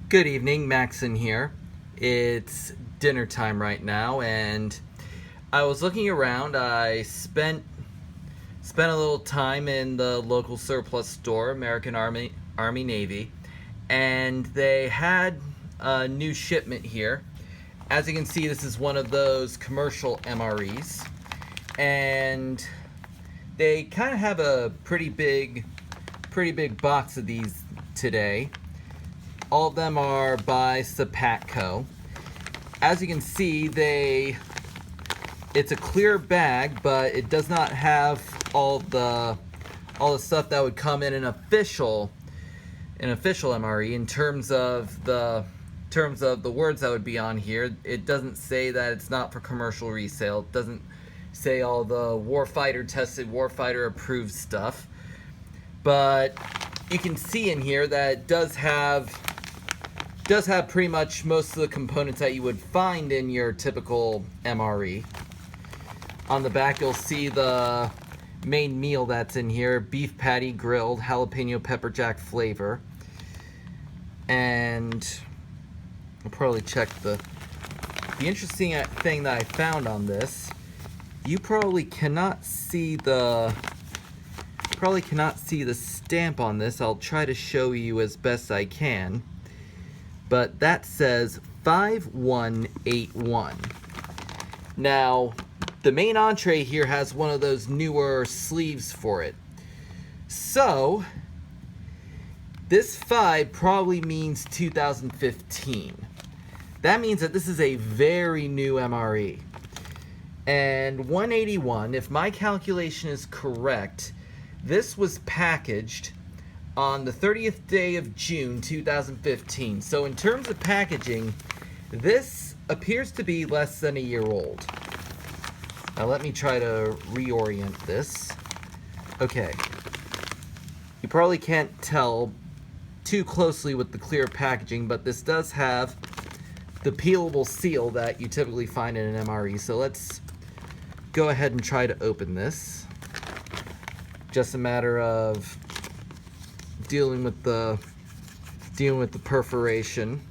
Good evening, Maxon here. It's dinner time right now, and I was looking around. I spent a little time in the local surplus store, American Army Navy, and they had a new shipment here. As you can see, this is one of those commercial MREs, and they kind of have a pretty big box of these today. All of them are by Sopakco. As you can see, it's a clear bag, but it does not have all the stuff that would come in an official MRE in terms of the words that would be on here. It doesn't say that it's not for commercial resale. It doesn't say all the warfighter tested, warfighter approved stuff. But you can see in here that it does have pretty much most of the components that you would find in your typical MRE. On the back, you'll see the main meal that's in here: beef patty, grilled, jalapeno pepper jack flavor. And I'll probably check the interesting thing that I found on this. You probably cannot see the stamp on this. I'll try to show you as best I can. But that says 5181. Now, the main entree here has one of those newer sleeves for it. So, this 5 probably means 2015. That means that this is a very new MRE. And 181, if my calculation is correct, this was packaged on the 30th day of June 2015. So in terms of packaging, this appears to be less than a year old. Now let me try to reorient this. Okay. You probably can't tell too closely with the clear packaging, but this does have the peelable seal that you typically find in an MRE. So let's go ahead and try to open this. Just a matter of dealing with the perforation,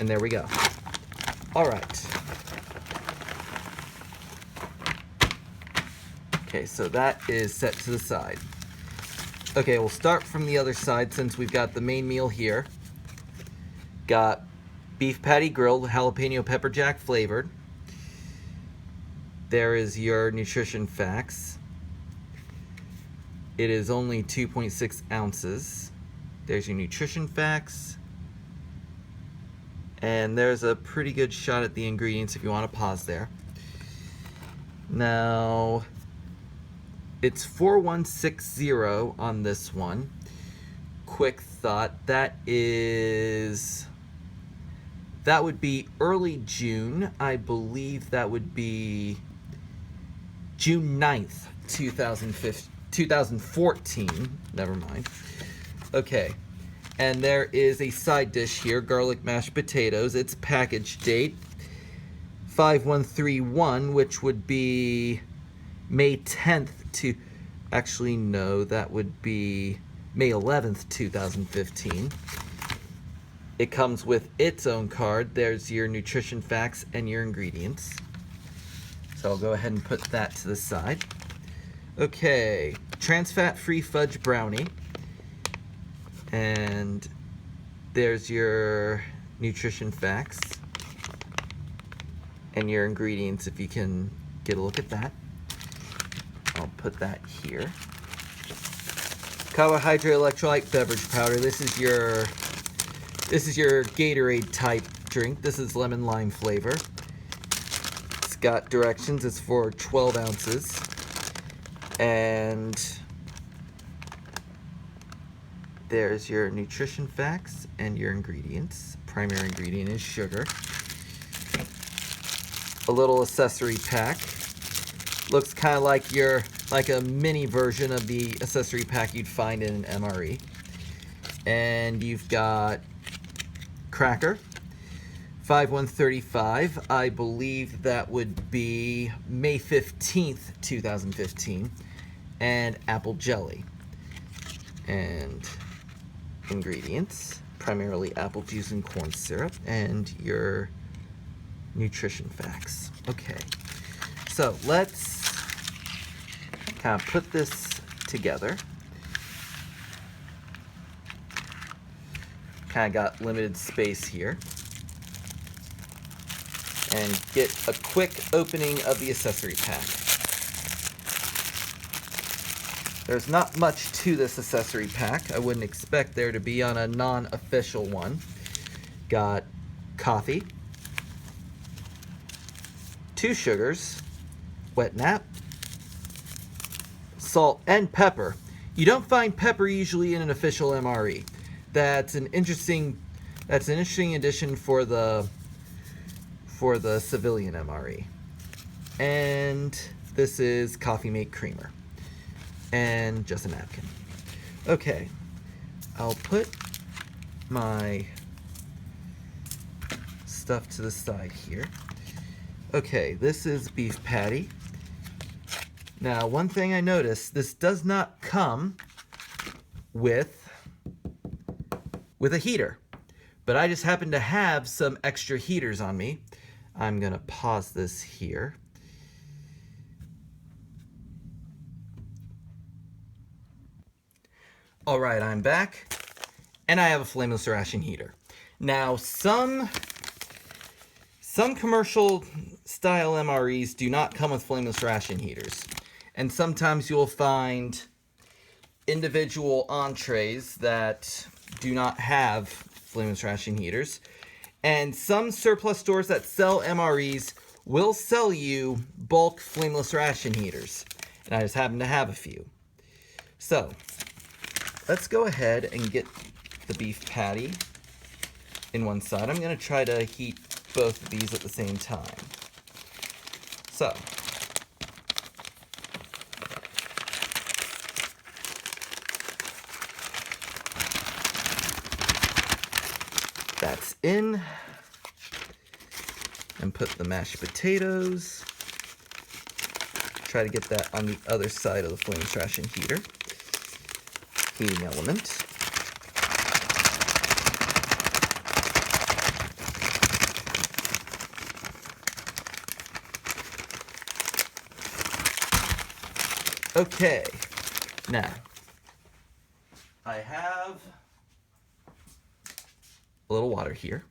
and there we go. All right. Okay, so that is set to the side. Okay, we'll start from the other side since we've got the main meal here. Got beef patty grilled, jalapeno pepper jack flavored. There is your nutrition facts. It is only 2.6 ounces. There's your nutrition facts. And there's a pretty good shot at the ingredients if you want to pause there. Now, it's 4160 on this one. Quick thought, that would be early June. I believe that would be June 9th, 2014. Never mind. Okay. And there is a side dish here, garlic mashed potatoes. Its package date 5131, which would be May 10th to, actually no, that would be May 11th, 2015. It comes with its own card. There's your nutrition facts and your ingredients. So I'll go ahead and put that to the side. Okay, trans fat-free fudge brownie. And there's your nutrition facts and your ingredients if you can get a look at that. I'll put that here. Carbohydrate electrolyte beverage powder. This is your Gatorade type drink. This is lemon lime flavor. It's got directions. It's for 12 ounces. And there's your nutrition facts and your ingredients. Primary ingredient is sugar. A little accessory pack. Looks kind of like a mini version of the accessory pack you'd find in an MRE. And you've got cracker, 5135. I believe that would be May 15th, 2015. And apple jelly. And ingredients. primarily apple juice and corn syrup, and your nutrition facts. Okay, so let's kind of put this together. Kind of got limited space here. And get a quick opening of the accessory pack. There's not much to this accessory pack. I wouldn't expect there to be on a non-official one. Got coffee, 2 sugars, wet nap, salt, and pepper. You don't find pepper usually in an official MRE. That's an interesting addition for the civilian MRE. And this is coffee mate creamer. And just a napkin. Okay, I'll put my stuff to the side here. Okay, this is beef patty. Now, one thing I noticed, this does not come with a heater, but I just happen to have some extra heaters on me. I'm gonna pause this here. All right, I'm back, and I have a flameless ration heater. Now, some commercial style MREs do not come with flameless ration heaters, and sometimes you'll find individual entrees that do not have flameless ration heaters. And some surplus stores that sell MREs will sell you bulk flameless ration heaters. And I just happen to have a few. So, let's go ahead and get the beef patty in one side. I'm going to try to heat both of these at the same time. So, that's in. And put the mashed potatoes. Try to get that on the other side of the flameless ration heater. Heating element. Okay, now I have a little water here.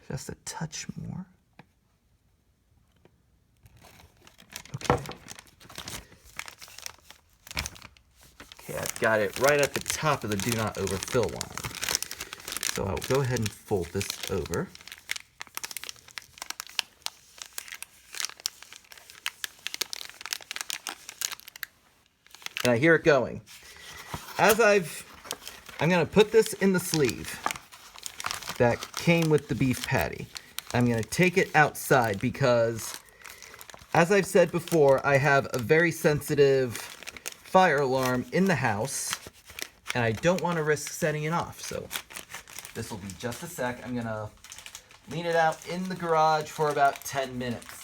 Just a touch more. Okay. Okay, I've got it right at the top of the do not overfill line. So I'll go ahead and fold this over. And I hear it going. I'm going to put this in the sleeve that came with the beef patty. I'm going to take it outside because, as I've said before, I have a very sensitive fire alarm in the house, and I don't want to risk setting it off. So this will be just a sec. I'm going to lean it out in the garage for about 10 minutes.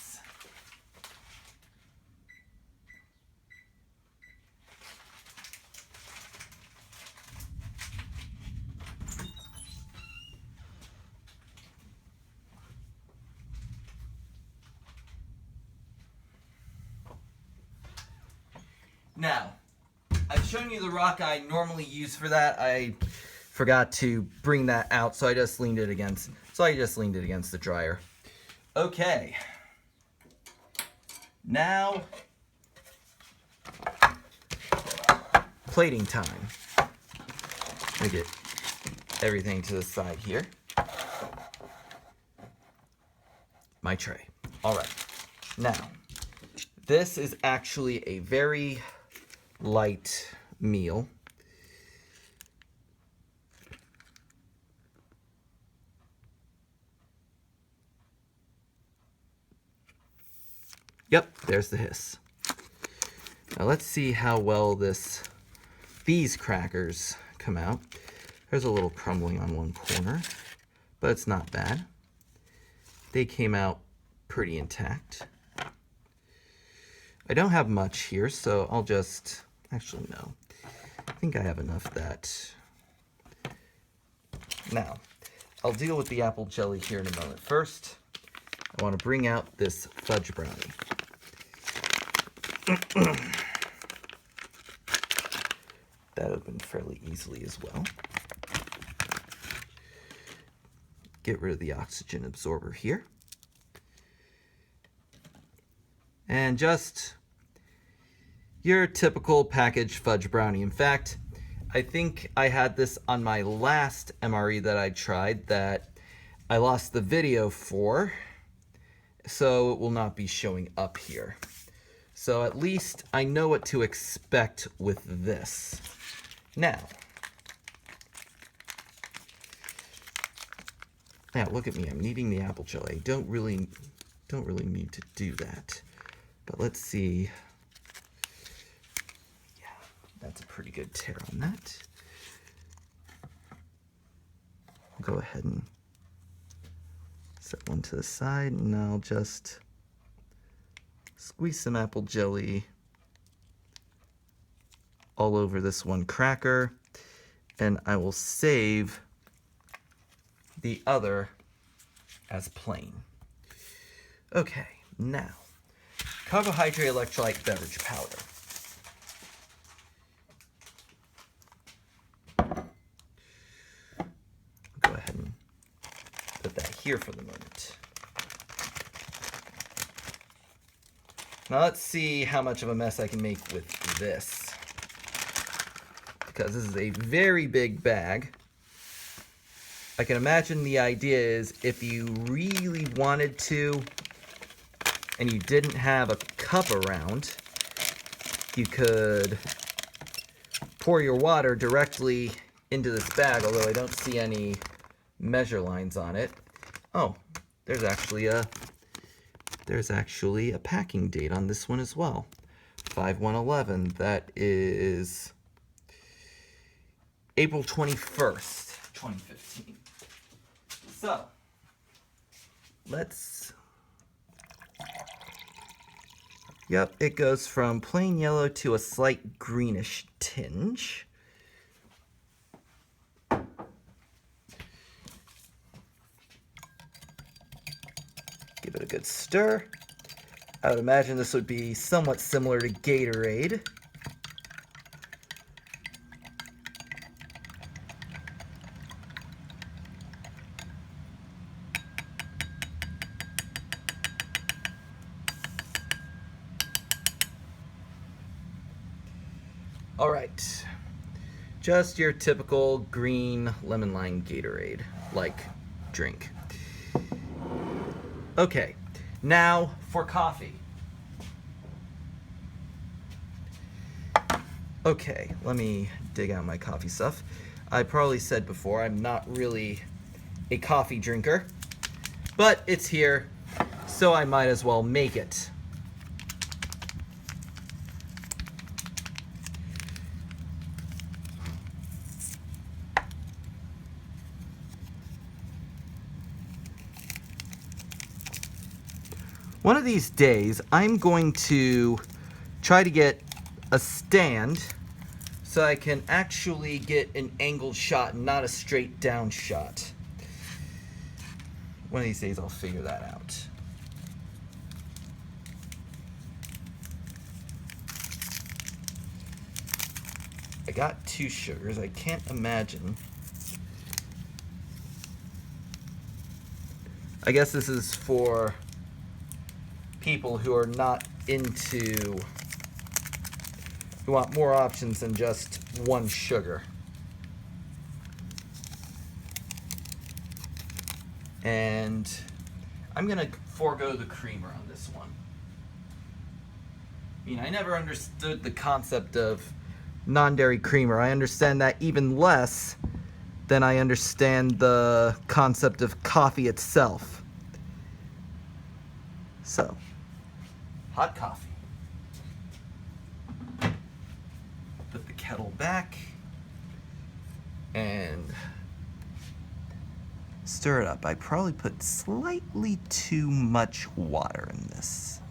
Now, I've shown you the rock I normally use for that. I forgot to bring that out, so I just leaned it against the dryer. Okay. Now, plating time. Let me get everything to the side here. My tray. All right. Now, this is actually a very light meal. Yep, there's the hiss. Now let's see how well these crackers come out. There's a little crumbling on one corner, but it's not bad. they came out pretty intact. I don't have much here, so I'll just, actually no, I think I have enough that. Now, I'll deal with the apple jelly here in a moment. First, I want to bring out this fudge brownie. That opened fairly easily as well. Get rid of the oxygen absorber here. And just your typical packaged fudge brownie. In fact, I think I had this on my last MRE that I tried that I lost the video for, so it will not be showing up here. So at least I know what to expect with this. Now, look at me, I'm kneading the apple jelly. I don't really need to do that. But let's see. Yeah, that's a pretty good tear on that. I'll go ahead and set one to the side, and I'll just squeeze some apple jelly all over this one cracker, and I will save the other as plain. Okay, now, carbohydrate electrolyte beverage powder. I'll go ahead and put that here for the moment. Now let's see how much of a mess I can make with this, because this is a very big bag. I can imagine the idea is if you really wanted to and you didn't have a cup around, you could pour your water directly into this bag, although I don't see any measure lines on it. Oh, there's actually a packing date on this one as well. 5/1/11. That is April 21st, 2015. So, let's... Yep, it goes from plain yellow to a slight greenish tinge. Give it a good stir. I would imagine this would be somewhat similar to Gatorade. All right, just your typical green lemon lime Gatorade like drink. Okay, now for coffee. Okay, let me dig out my coffee stuff. I probably said before, I'm not really a coffee drinker, but it's here, so I might as well make it. One of these days, I'm going to try to get a stand so I can actually get an angled shot, not a straight down shot. One of these days, I'll figure that out. I got 2 sugars. I can't imagine. I guess this is for people who are not into, who want more options than just 1 sugar. And I'm gonna forego the creamer on this one. I mean, I never understood the concept of non-dairy creamer. I understand that even less than I understand the concept of coffee itself. So, hot coffee. Put the kettle back and stir it up. I probably put slightly too much water in this.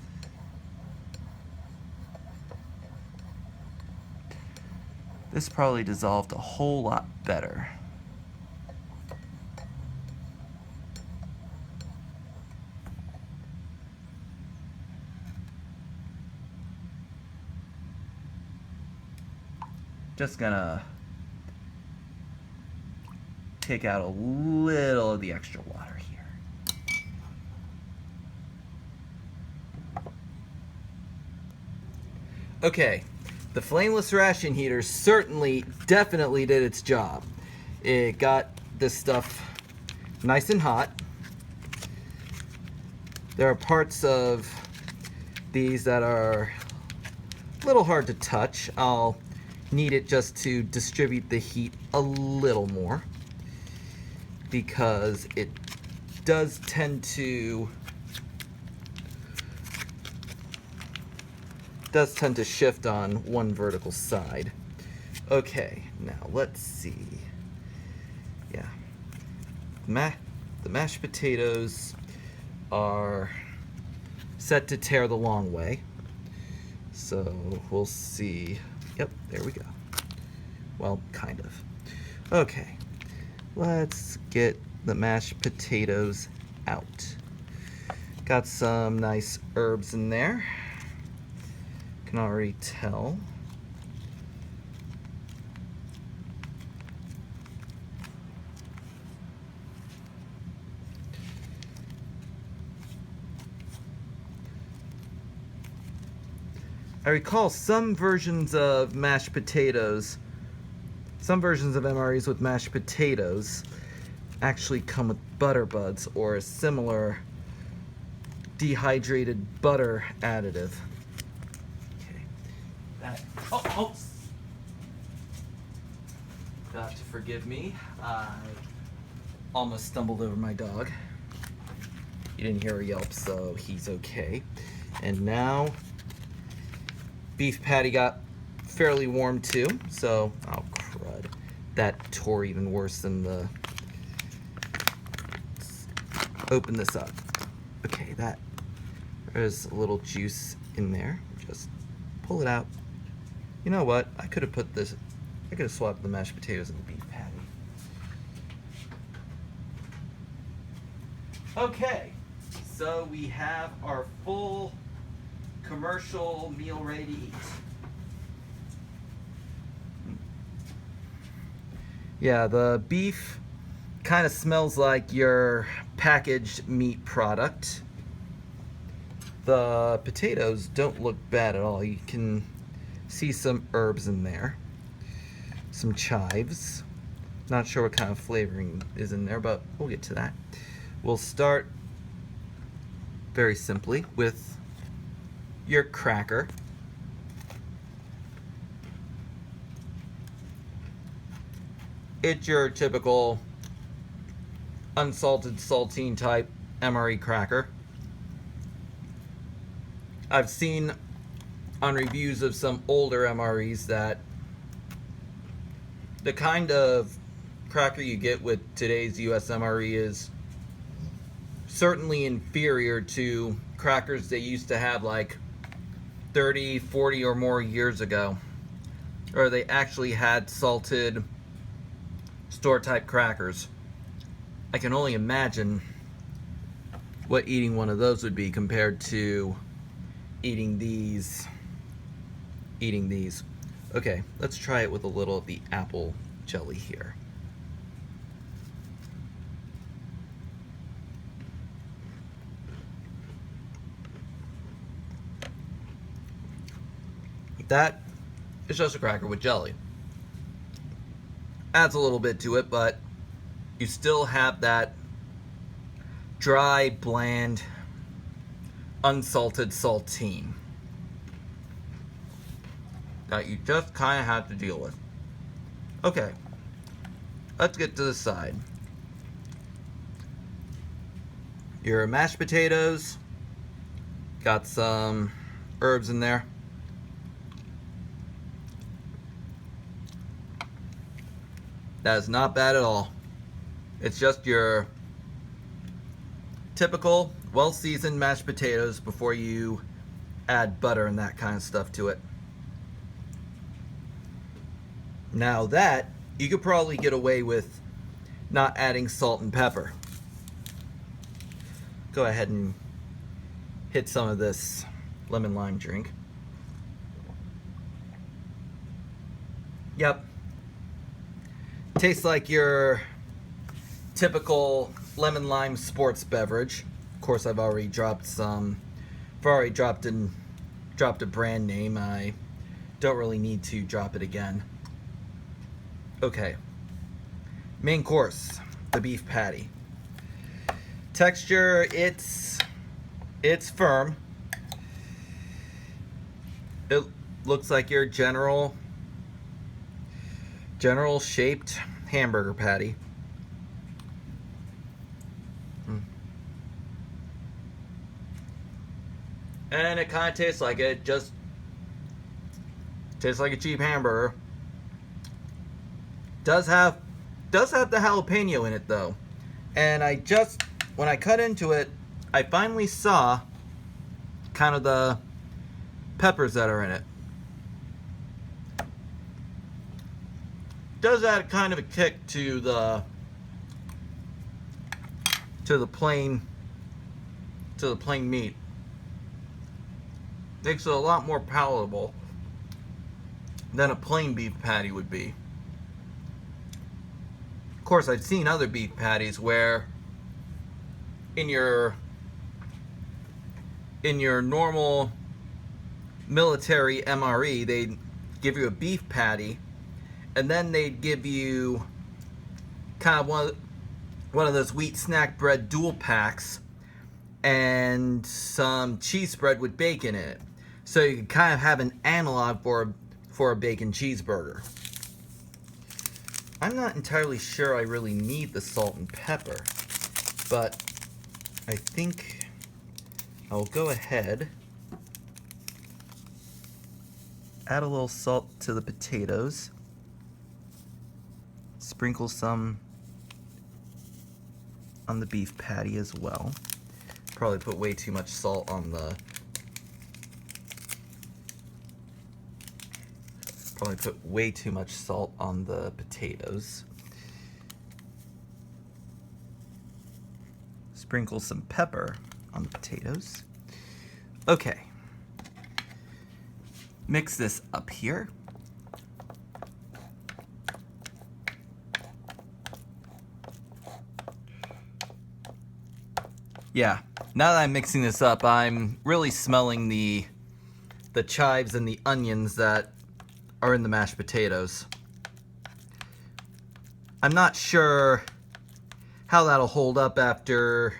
This probably dissolved a whole lot better. Just gonna take out a little of the extra water here. Okay, the flameless ration heater definitely did its job. It got this stuff nice and hot. There are parts of these that are a little hard to touch. I'll need it just to distribute the heat a little more, because it does tend to shift on one vertical side. Okay, now let's see. Yeah, the mashed potatoes are set to tear the long way, so we'll see. Yep, there we go. Well, kind of. Okay, let's get the mashed potatoes out. Got some nice herbs in there. Can already tell. I recall some versions of mashed potatoes, some versions of MREs with mashed potatoes actually come with butter buds or a similar dehydrated butter additive. Okay. Got to forgive me. I almost stumbled over my dog. You didn't hear a yelp, so he's okay. And now beef patty got fairly warm too, so, oh crud. That tore even worse than the, let's open this up. Okay, there's a little juice in there. Just pull it out. You know what? I could have swapped the mashed potatoes and the beef patty. Okay, so we have our full commercial meal ready to eat. Yeah, the beef kind of smells like your packaged meat product. The potatoes don't look bad at all. You can see some herbs in there, some chives. Not sure what kind of flavoring is in there, but we'll get to that. We'll start very simply with your cracker. It's your typical unsalted saltine type MRE cracker. I've seen on reviews of some older MREs that the kind of cracker you get with today's US MRE is certainly inferior to crackers they used to have like 30, 40 or more years ago. Or they actually had salted store type crackers. I can only imagine what eating one of those would be compared to eating these. Okay, let's try it with a little of the apple jelly here. That is just a cracker with jelly. Adds a little bit to it, but you still have that dry, bland, unsalted saltine that you just kind of have to deal with. Okay, let's get to the side. Your mashed potatoes, got some herbs in there. That is not bad at all. It's just your typical, well-seasoned mashed potatoes before you add butter and that kind of stuff to it. Now that, you could probably get away with not adding salt and pepper. Go ahead and hit some of this lemon lime drink. Yep. Tastes like your typical lemon lime sports beverage. Of course, I've already dropped dropped a brand name. I don't really need to drop it again. Okay. Main course, the beef patty. Texture, it's firm. It looks like your general shaped hamburger patty. And it kind of tastes like it. Just tastes like a cheap hamburger. Does have the jalapeno in it though. And when I cut into it, I finally saw kind of the peppers that are in it. Does add kind of a kick to the plain meat. Makes it a lot more palatable than a plain beef patty would be. Of course, I've seen other beef patties where in your normal military MRE, they'd give you a beef patty, and then they'd give you kind of one of those wheat snack bread dual packs and some cheese spread with bacon in it. So you can kind of have an analog for a bacon cheeseburger. I'm not entirely sure I really need the salt and pepper, but I think I'll go ahead, add a little salt to the potatoes, sprinkle some on the beef patty as well. Probably put way too much salt on the potatoes. Sprinkle some pepper on the potatoes. Okay. Mix this up here. Yeah, now that I'm mixing this up, I'm really smelling the chives and the onions that are in the mashed potatoes. I'm not sure how that'll hold up after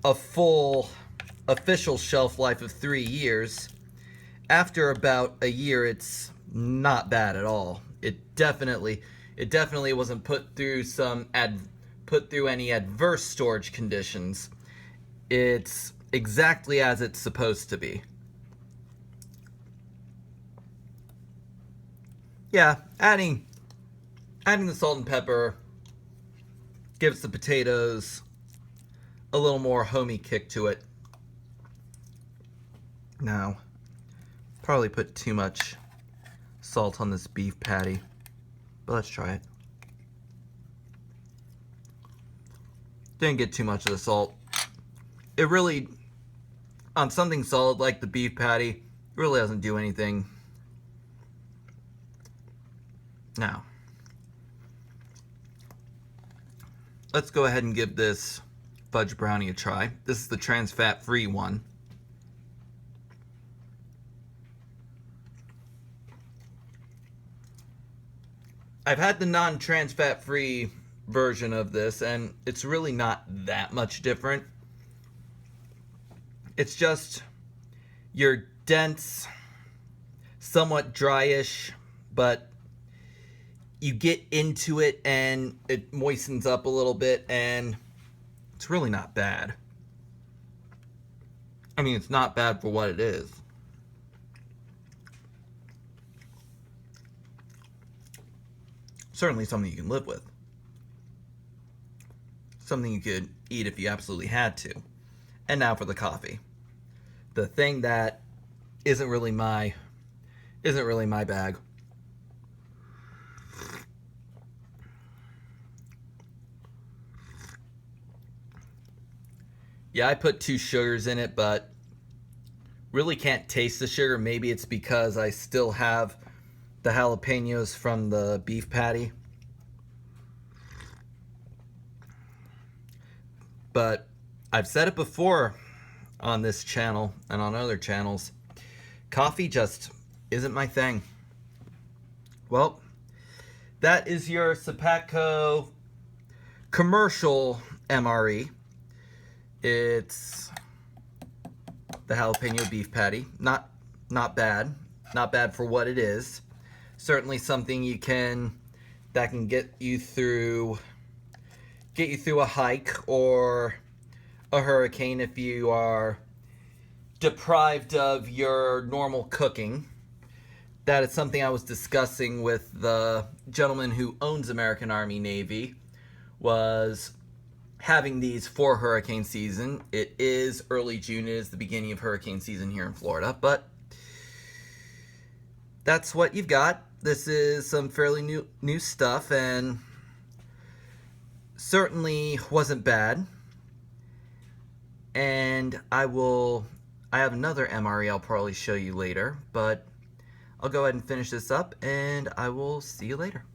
a full official shelf life of 3 years. After about a year, it's not bad at all. It definitely wasn't put through any adverse storage conditions. It's exactly as it's supposed to be. Yeah, adding the salt and pepper gives the potatoes a little more homey kick to it. Now, probably put too much salt on this beef patty, but let's try it. Didn't get too much of the salt. It really, on something solid like the beef patty, it really doesn't do anything. Now, let's go ahead and give this fudge brownie a try. This is the trans fat free one. I've had the non-trans fat free version of this, and it's really not that much different. It's just your dense, somewhat dryish, but you get into it and it moistens up a little bit, and it's really not bad. I mean, it's not bad for what it is. Certainly something you can live with. something you could eat if you absolutely had to. And now for the coffee. The thing that isn't really my bag. Yeah, I put 2 sugars in it, but really can't taste the sugar. Maybe it's because I still have the jalapenos from the beef patty. But I've said it before on this channel and on other channels, coffee just isn't my thing. Well, that is your Sopakco commercial MRE. It's the jalapeno beef patty. Not bad. Not bad for what it is. Certainly something that can get you through a hike or a hurricane if you are deprived of your normal cooking. That is something I was discussing with the gentleman who owns American Army Navy, was having these for hurricane season. It is early June, it is the beginning of hurricane season here in Florida, but that's what you've got. This is some fairly new stuff, and certainly wasn't bad. And I have another MRE I'll probably show you later, but I'll go ahead and finish this up, and I will see you later.